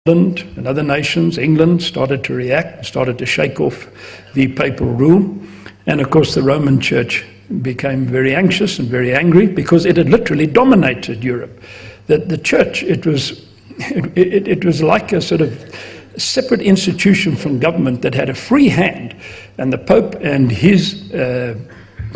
Ireland and other nations, England, started to react, started to shake off the papal rule. And of course the Roman Church became very anxious and very angry because it had literally dominated Europe. The church, it was like a sort of separate institution from government that had a free hand, and the Pope and his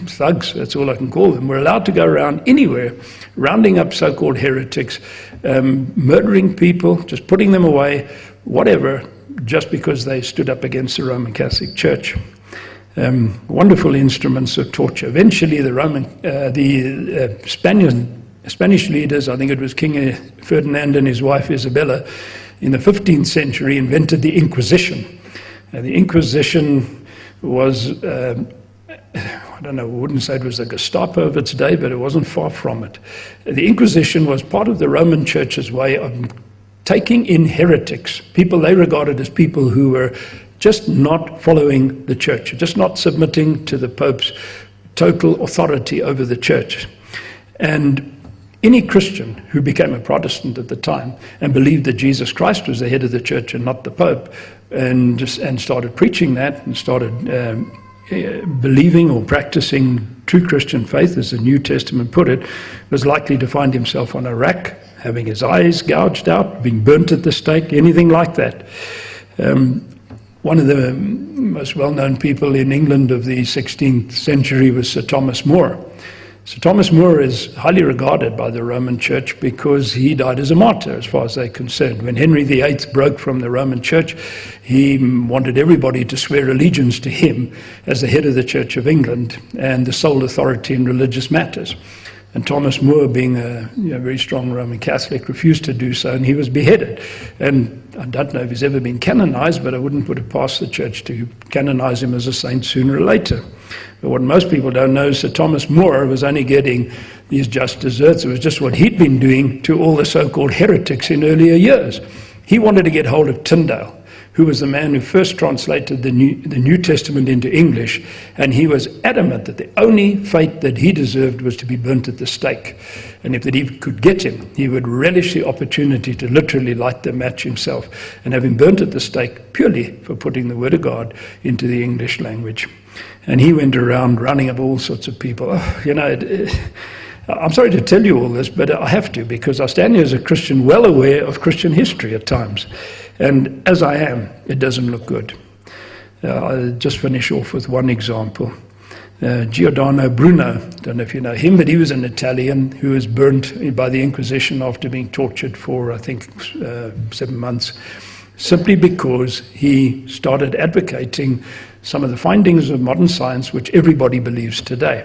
thugs, that's all I can call them, were allowed to go around anywhere, rounding up so-called heretics, murdering people, just putting them away, whatever, just because they stood up against the Roman Catholic Church. Wonderful instruments of torture. Eventually the Spanish leaders, I think it was King Ferdinand and his wife Isabella, in the 15th century invented the Inquisition. The Inquisition was, I don't know, I wouldn't say it was the Gestapo of its day, but it wasn't far from it. The Inquisition was part of the Roman Church's way of taking in heretics, people they regarded as people who were just not following the church, just not submitting to the Pope's total authority over the church. And any Christian who became a Protestant at the time and believed that Jesus Christ was the head of the church and not the Pope, and started preaching that and started believing or practicing true Christian faith, as the New Testament put it, was likely to find himself on a rack, having his eyes gouged out, being burnt at the stake, anything like that. One of the most well-known people in England of the 16th century was Sir Thomas More. Sir Thomas More is highly regarded by the Roman Church because he died as a martyr, as far as they're concerned. When Henry VIII broke from the Roman Church, he wanted everybody to swear allegiance to him as the head of the Church of England and the sole authority in religious matters. And Thomas More, being a very strong Roman Catholic, refused to do so, and he was beheaded. And I don't know if he's ever been canonized, but I wouldn't put it past the church to canonize him as a saint sooner or later. But what most people don't know is Sir Thomas More was only getting these just deserts. It was just what he'd been doing to all the so-called heretics in earlier years. He wanted to get hold of Tyndale, who was the man who first translated the New Testament into English, and he was adamant that the only fate that he deserved was to be burnt at the stake. And if he could get him, he would relish the opportunity to literally light the match himself and have him burnt at the stake purely for putting the Word of God into the English language. And he went around rounding up all sorts of people. I'm sorry to tell you all this, but I have to, because I stand here as a Christian well aware of Christian history at times. And as I am, it doesn't look good. I'll just finish off with one example. Giordano Bruno, don't know if you know him, but he was an Italian who was burnt by the Inquisition after being tortured for, I think, 7 months, simply because he started advocating some of the findings of modern science which everybody believes today.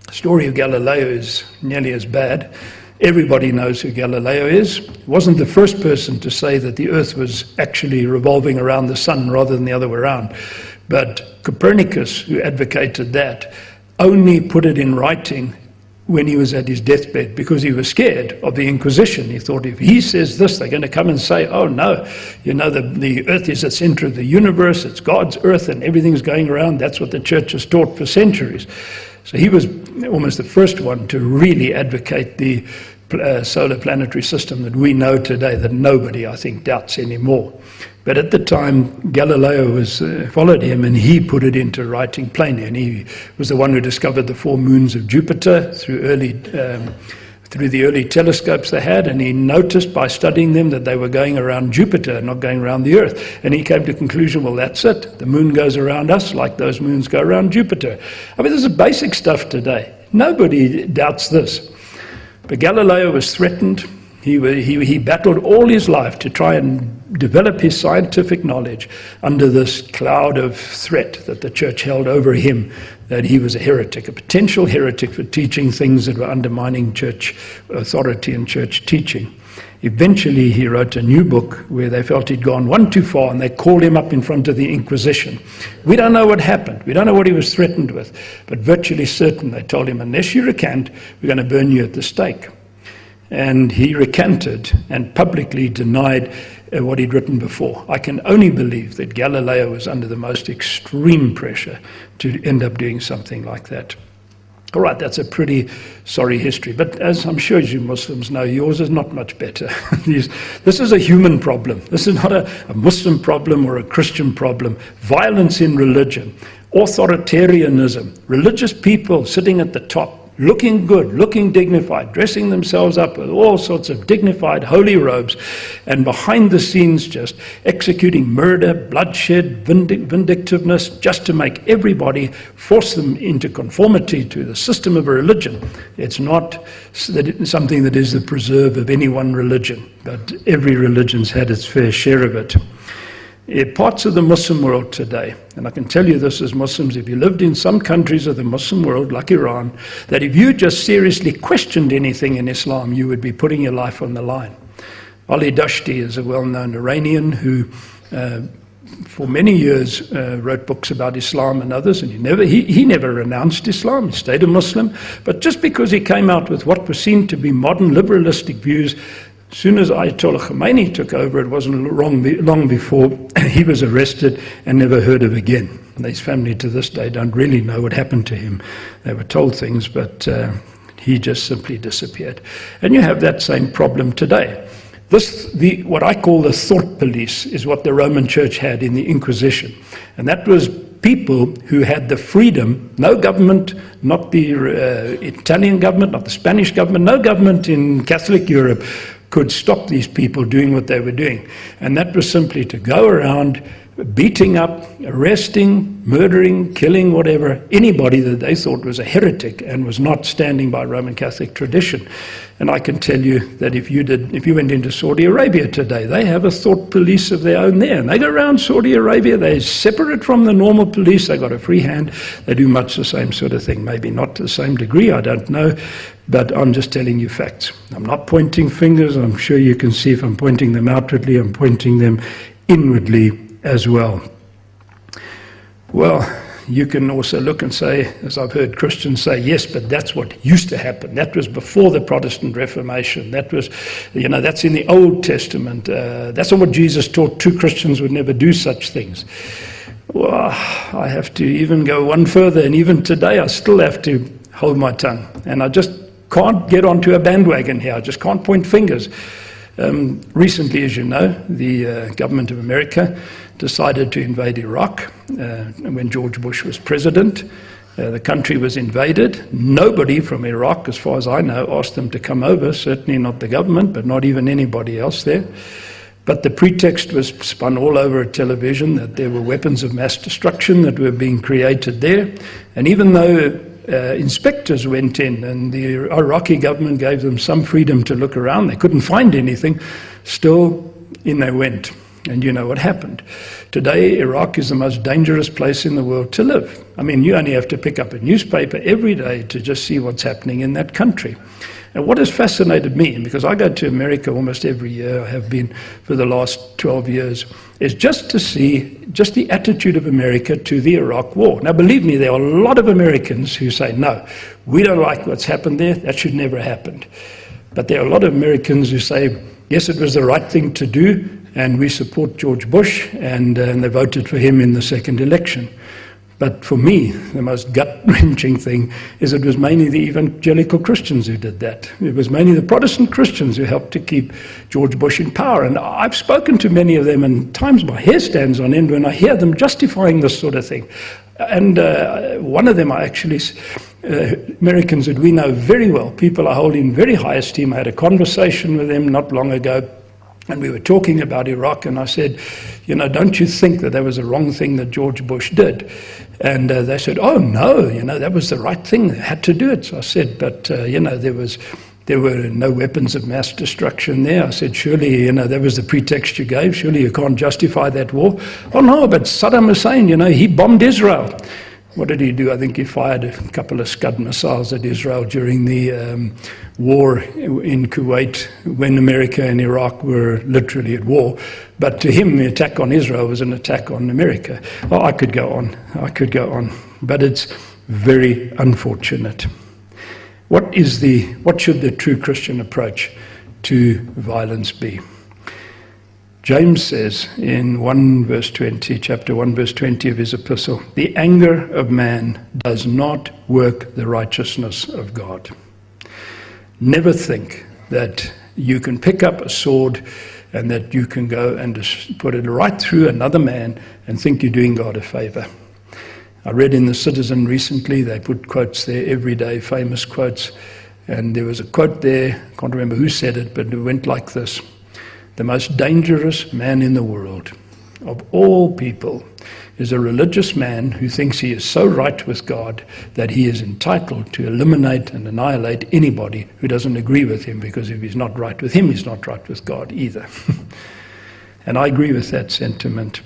The story of Galileo is nearly as bad. Everybody knows who Galileo is. He wasn't the first person to say that the Earth was actually revolving around the sun rather than the other way around. But Copernicus, who advocated that, only put it in writing when he was at his deathbed because he was scared of the Inquisition. He thought if he says this, they're going to come and say, oh no, the Earth is the center of the universe, it's God's Earth and everything's going around. That's what the church has taught for centuries. So he was almost the first one to really advocate the solar planetary system that we know today, that nobody, I think, doubts anymore. But at the time, Galileo followed him, and he put it into writing plainly. And he was the one who discovered the 4 moons of Jupiter through the early telescopes they had. And he noticed by studying them that they were going around Jupiter, not going around the Earth. And he came to the conclusion, well, that's it. The moon goes around us like those moons go around Jupiter. I mean, this is basic stuff today. Nobody doubts this. But Galileo was threatened. He battled all his life to try and develop his scientific knowledge under this cloud of threat that the church held over him, that he was a heretic, a potential heretic for teaching things that were undermining church authority and church teaching. Eventually he wrote a new book where they felt he'd gone one too far, and they called him up in front of the Inquisition. We don't know what happened. We don't know what he was threatened with, but virtually certain they told him, unless you recant, we're going to burn you at the stake. And he recanted and publicly denied what he'd written before. I can only believe that Galileo was under the most extreme pressure to end up doing something like that. All right, that's a pretty sorry history. But as I'm sure you Muslims know, yours is not much better. This is a human problem. This is not a Muslim problem or a Christian problem. Violence in religion, authoritarianism, religious people sitting at the top, looking good, looking dignified, dressing themselves up with all sorts of dignified holy robes, and behind the scenes just executing murder, bloodshed, vindictiveness, just to make everybody, force them into conformity to the system of a religion. It's not something that is the preserve of any one religion, but every religion's had its fair share of it. Parts of the Muslim world today, and I can tell you this as Muslims, if you lived in some countries of the Muslim world, like Iran, that if you just seriously questioned anything in Islam, you would be putting your life on the line. Ali Dashti is a well-known Iranian who, for many years, wrote books about Islam and others, and he never renounced Islam. He stayed a Muslim, but just because he came out with what were seen to be modern liberalistic views, as soon as Ayatollah Khomeini took over, it wasn't long before he was arrested and never heard of again. His family to this day don't really know what happened to him. They were told things, but he just simply disappeared. And you have that same problem today. What I call the thought police is what the Roman Church had in the Inquisition. And that was people who had the freedom, no government, not the Italian government, not the Spanish government, no government in Catholic Europe could stop these people doing what they were doing. And that was simply to go around beating up, arresting, murdering, killing, whatever, anybody that they thought was a heretic and was not standing by Roman Catholic tradition. And I can tell you that if you went into Saudi Arabia today, they have a thought police of their own there. And they go around Saudi Arabia, they're separate from the normal police, they got a free hand, they do much the same sort of thing. Maybe not to the same degree, I don't know, but I'm just telling you facts. I'm not pointing fingers, I'm sure you can see if I'm pointing them outwardly, I'm pointing them inwardly as well. Well, you can also look and say, as I've heard Christians say, yes, but that's what used to happen. That was before the Protestant Reformation. That was, that's in the Old Testament. That's not what Jesus taught. True Christians would never do such things. Well, I have to even go one further, and even today I still have to hold my tongue. And I just can't get onto a bandwagon here. I just can't point fingers. Recently, as you know, the government of America decided to invade Iraq when George Bush was president. The country was invaded. Nobody from Iraq, as far as I know, asked them to come over, certainly not the government, but not even anybody else there. But the pretext was spun all over television that there were weapons of mass destruction that were being created there. And even though inspectors went in and the Iraqi government gave them some freedom to look around, they couldn't find anything, still in they went. And you know what happened. Today, Iraq is the most dangerous place in the world to live. I mean, you only have to pick up a newspaper every day to just see what's happening in that country. And what has fascinated me, and because I go to America almost every year, I have been for the last 12 years, is just to see just the attitude of America to the Iraq war. Now, believe me, there are a lot of Americans who say, no, we don't like what's happened there, that should never have happened. But there are a lot of Americans who say, yes, it was the right thing to do, and we support George Bush, and they voted for him in the second election. But for me, the most gut-wrenching thing is it was mainly the evangelical Christians who did that. It was mainly the Protestant Christians who helped to keep George Bush in power. And I've spoken to many of them, and at times my hair stands on end when I hear them justifying this sort of thing. And one of them, Americans that we know very well, people I hold in very high esteem. I had a conversation with them not long ago, and we were talking about Iraq, and I said, don't you think that was a wrong thing that George Bush did? And they said, oh, no, that was the right thing. They had to do it. So I said, but, there were no weapons of mass destruction there. I said, surely, that was the pretext you gave. Surely you can't justify that war. Oh, no, but Saddam Hussein, he bombed Israel. What did he do? I think he fired a couple of Scud missiles at Israel during the war in Kuwait when America and Iraq were literally at war. But to him, the attack on Israel was an attack on America. Oh, I could go on. But it's very unfortunate. What should the true Christian approach to violence be? James says in 1 verse 20, chapter 1 verse 20 of his epistle, the anger of man does not work the righteousness of God. Never think that you can pick up a sword and that you can go and just put it right through another man and think you're doing God a favor. I read in The Citizen recently, they put quotes there every day, famous quotes, and there was a quote there, I can't remember who said it, but it went like this: the most dangerous man in the world, of all people, is a religious man who thinks he is so right with God that he is entitled to eliminate and annihilate anybody who doesn't agree with him, because if he's not right with him, he's not right with God either. And I agree with that sentiment.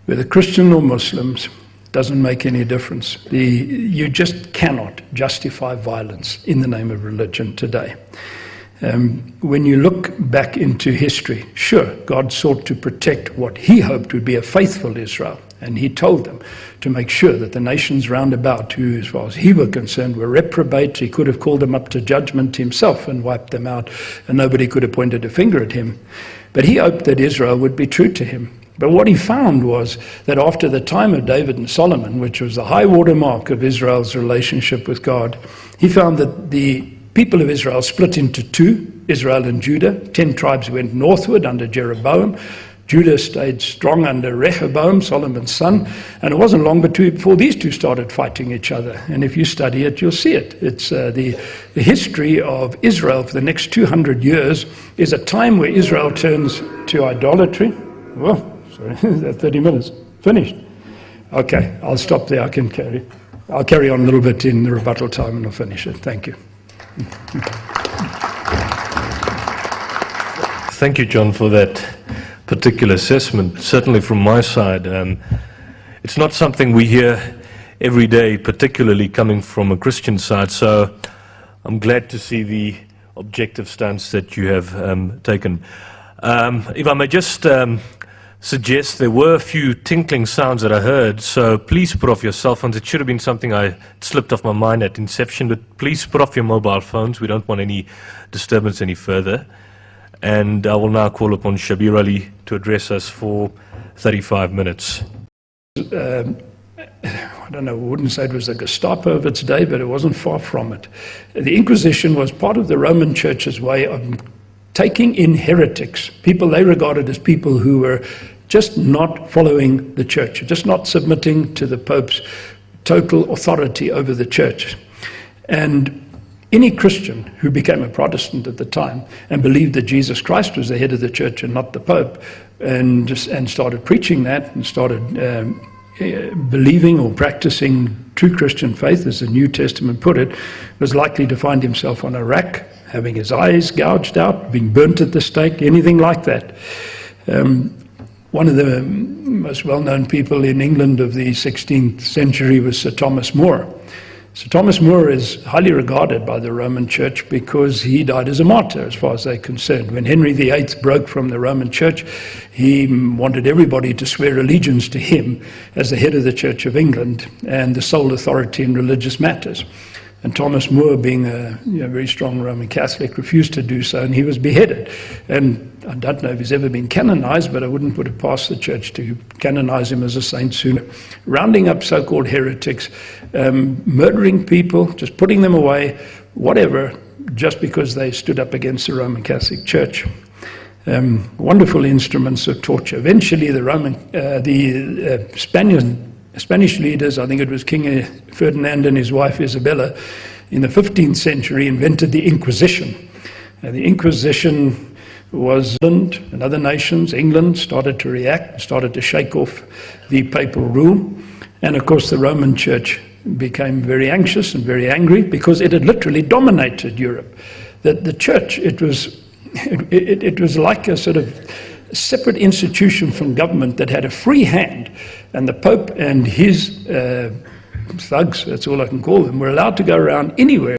Whether Christian or Muslims, doesn't make any difference. You just cannot justify violence in the name of religion today. When you look back into history, sure, God sought to protect what he hoped would be a faithful Israel, and he told them to make sure that the nations round about, who, as far as he were concerned, were reprobate. He could have called them up to judgment himself and wiped them out, and nobody could have pointed a finger at him. But he hoped that Israel would be true to him. But what he found was that after the time of David and Solomon, which was the high water mark of Israel's relationship with God, he found that the people of Israel split into two, Israel and Judah. 10 tribes went northward under Jeroboam. Judah stayed strong under Rehoboam, Solomon's son, and it wasn't long before these two started fighting each other. And if you study it, you'll see it. It's the history of Israel for the next 200 years is a time where Israel turns to idolatry. Well, sorry, 30 minutes. Finished. Okay, I'll stop there. I'll carry on a little bit in the rebuttal time and I'll finish it. Thank you. Thank you, John, for that particular assessment. Certainly from my side, it's not something we hear every day, particularly coming from a Christian side, so I'm glad to see the objective stance that you have taken. If I may just suggest, there were a few tinkling sounds that I heard, so please put off your cell phones. It should have been something I slipped off my mind at inception, but please put off your mobile phones. We don't want any disturbance any further. And I will now call upon Shabir Ally to address us for 35 minutes. I don't know, I wouldn't say it was the Gestapo of its day, but it wasn't far from it. The Inquisition was part of the Roman Church's way of taking in heretics, people they regarded as people who were just not following the church, just not submitting to the Pope's total authority over the church. And any Christian who became a Protestant at the time and believed that Jesus Christ was the head of the church and not the Pope, and started preaching that and started believing or practicing true Christian faith, as the New Testament put it, was likely to find himself on a rack, having his eyes gouged out, being burnt at the stake, anything like that. One of the most well-known people in England of the 16th century was Sir Thomas More. Sir Thomas More is highly regarded by the Roman Church because he died as a martyr, as far as they're concerned. When Henry VIII broke from the Roman Church, he wanted everybody to swear allegiance to him as the head of the Church of England and the sole authority in religious matters. And Thomas More, being a very strong Roman Catholic, refused to do so, and he was beheaded. And I don't know if he's ever been canonized, but I wouldn't put it past the church to canonize him as a saint sooner. Rounding up so-called heretics, murdering people, just putting them away, whatever, just because they stood up against the Roman Catholic Church. Wonderful instruments of torture. Eventually, the Spanish leaders, I think it was King Ferdinand and his wife Isabella, in the 15th century invented the Inquisition. And the Inquisition was Ireland and other nations. England started to react, started to shake off the papal rule. And of course the Roman Church became very anxious and very angry because it had literally dominated Europe. That the church, it was like a sort of separate institution from government that had a free hand, and the Pope and his thugs, that's all I can call them, were allowed to go around anywhere